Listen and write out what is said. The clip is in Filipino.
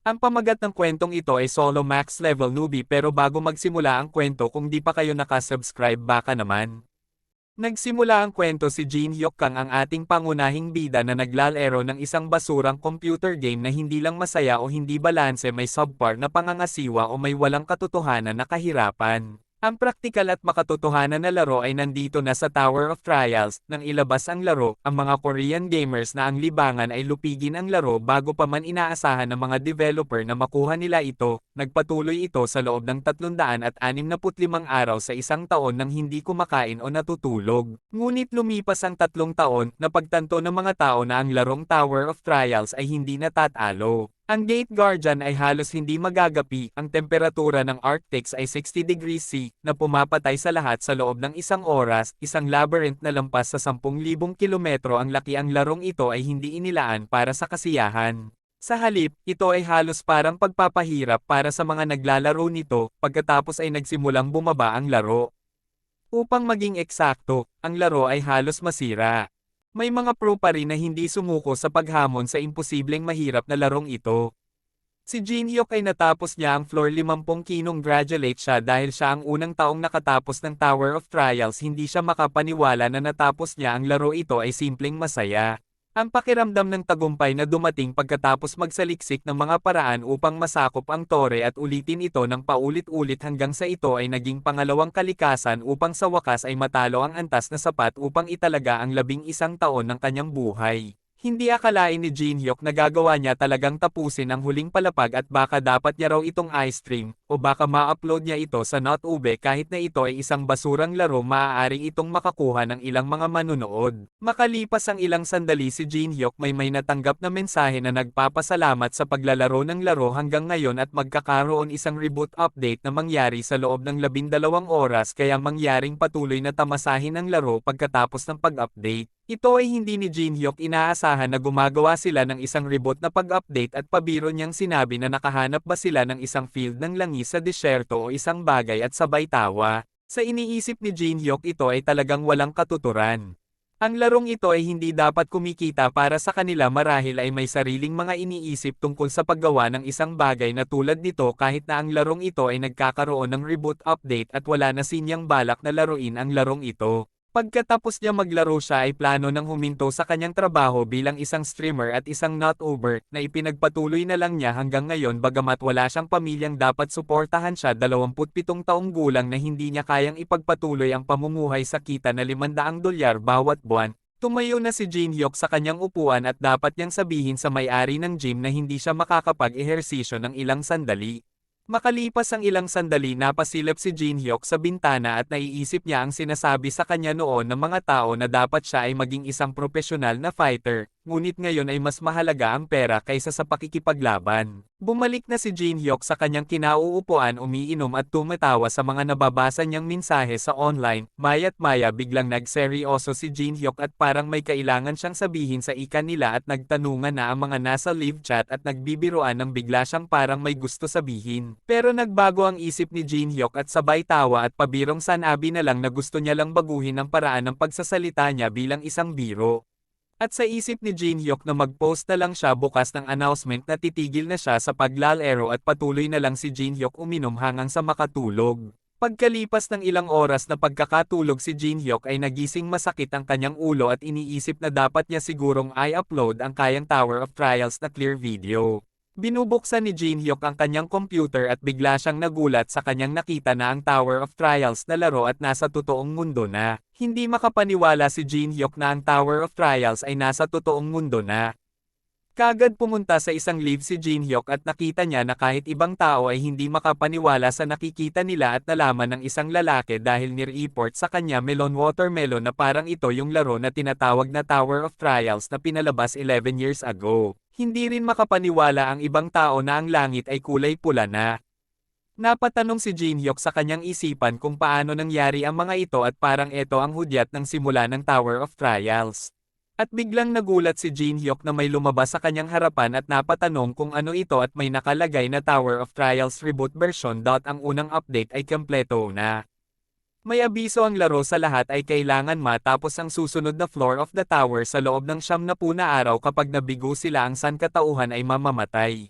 Ang pamagat ng kwentong ito ay solo max level newbie pero bago magsimula ang kwento kung di pa kayo nakasubscribe baka naman. Nagsimula ang kwento si Jin Hyuk Kang ang ating pangunahing bida na naglalaro ng isang basurang computer game na hindi lang masaya o hindi balanse may subpar na pangangasiwa o may walang katotohanan na kahirapan. Ang praktikal at makatotohanan na laro ay nandito na sa Tower of Trials. Nang ilabas ang laro, ang mga Korean gamers na ang libangan ay lupigin ang laro bago pa man inaasahan ng mga developer na makuha nila ito. Nagpatuloy ito sa loob ng 365 araw sa isang taon nang hindi kumakain o natutulog. Ngunit lumipas ang 3 taon, napagtanto ng mga tao na ang larong Tower of Trials ay hindi natatalo. Ang Gate Guardian ay halos hindi magagapi, ang temperatura ng Arctics ay 60 degrees C, na pumapatay sa lahat sa loob ng isang oras, isang labyrinth na lampas sa 10,000 kilometro ang laki ang larong ito ay hindi inilaan para sa kasiyahan. Sa halip, ito ay halos parang pagpapahirap para sa mga naglalaro nito, pagkatapos ay nagsimulang bumaba ang laro. Upang maging eksakto, ang laro ay halos masira. May mga pro pa rin na hindi sumuko sa paghamon sa imposibleng mahirap na larong ito. Si Jin Hyuk ay natapos niya ang floor 50 kinong-gratulate siya dahil siya ang unang taong nakatapos ng Tower of Trials hindi siya makapaniwala na natapos niya ang laro ito ay simpleng masaya. Ang pakiramdam ng tagumpay na dumating pagkatapos magsaliksik ng mga paraan upang masakop ang tore at ulitin ito ng paulit-ulit hanggang sa ito ay naging pangalawang kalikasan upang sa wakas ay matalo ang antas na sapat upang italaga ang 11 taon ng kanyang buhay. Hindi akalain ni Jin Hyuk na gagawa niya talagang tapusin ang huling palapag at baka dapat niya raw itong i-stream, o baka ma-upload niya ito sa NotUbe kahit na ito ay isang basurang laro maaaring itong makakuha ng ilang mga manunood. Makalipas ang ilang sandali si Jin Hyuk may natanggap na mensahe na nagpapasalamat sa paglalaro ng laro hanggang ngayon at magkakaroon isang reboot update na mangyari sa loob ng 12 oras kaya mangyaring patuloy na tamasahin ang laro pagkatapos ng pag-update. Ito ay hindi ni Jin Hyuk inaasahan na gumagawa sila ng isang reboot na pag-update at pabiro niyang sinabi na nakahanap ba sila ng isang field ng langis sa disyerto o isang bagay at sabay tawa. Sa iniisip ni Jin Hyuk ito ay talagang walang katuturan. Ang larong ito ay hindi dapat kumikita para sa kanila marahil ay may sariling mga iniisip tungkol sa paggawa ng isang bagay na tulad nito kahit na ang larong ito ay nagkakaroon ng reboot update at wala na sinyang balak na laruin ang larong ito. Pagkatapos niya maglaro siya ay plano ng huminto sa kanyang trabaho bilang isang streamer at isang NotUber na ipinagpatuloy na lang niya hanggang ngayon bagamat wala siyang pamilyang dapat suportahan siya 27 taong gulang na hindi niya kayang ipagpatuloy ang pamumuhay sa kita na $500 bawat buwan. Tumayo na si Jin Hyuk sa kanyang upuan at dapat niyang sabihin sa may-ari ng gym na hindi siya makakapag-ehersisyo ng ilang sandali. Makalipas ang ilang sandali napasilip si Jin Hyuk sa bintana at naiisip niya ang sinasabi sa kanya noon ng mga tao na dapat siya ay maging isang propesyonal na fighter, ngunit ngayon ay mas mahalaga ang pera kaysa sa pakikipaglaban. Bumalik na si Jin Hyuk sa kanyang kinauupuan umiinom at tumatawa sa mga nababasa niyang mensahe sa online, maya't maya biglang nagseryoso si Jin Hyuk at parang may kailangan siyang sabihin sa ika nila at nagtanungan na ang mga nasa live chat at nagbibiruan ng bigla siyang parang may gusto sabihin. Pero nagbago ang isip ni Jin Hyuk at sabay tawa at pabirong sanabi na lang na gusto niya lang baguhin ang paraan ng pagsasalita niya bilang isang biro. At sa isip ni Jin Hyuk na mag-post na lang siya bukas ng announcement na titigil na siya sa paglalaro at patuloy na lang si Jin Hyuk uminom hanggang sa makatulog. Pagkalipas ng ilang oras na pagkakatulog si Jin Hyuk ay nagising masakit ang kanyang ulo at iniisip na dapat niya sigurong i-upload ang kayang Tower of Trials na clear video. Binubuksan ni Jin Hyuk ang kanyang computer at bigla siyang nagulat sa kanyang nakita na ang Tower of Trials na laro at nasa totoong mundo na. Hindi makapaniwala si Jin Hyuk na ang Tower of Trials ay nasa totoong mundo na. Kaagad pumunta sa isang live si Jin Hyuk at nakita niya na kahit ibang tao ay hindi makapaniwala sa nakikita nila at nalaman ng isang lalaki dahil nireport sa kanya Melon Watermelon na parang ito yung laro na tinatawag na Tower of Trials na pinalabas 11 years ago. Hindi rin makapaniwala ang ibang tao na ang langit ay kulay pula na. Napatanong si Jin Hyuk sa kanyang isipan kung paano nangyari ang mga ito at parang ito ang hudyat ng simula ng Tower of Trials. At biglang nagulat si Jin Hyuk na may lumabas sa kanyang harapan at napatanong kung ano ito at may nakalagay na Tower of Trials Reboot Version. Ang unang update ay kompleto na. May abiso ang laro sa lahat ay kailangan matapos ang susunod na floor of the tower sa loob ng 70 na araw kapag nabigo sila ang sangkatauhan ay mamamatay.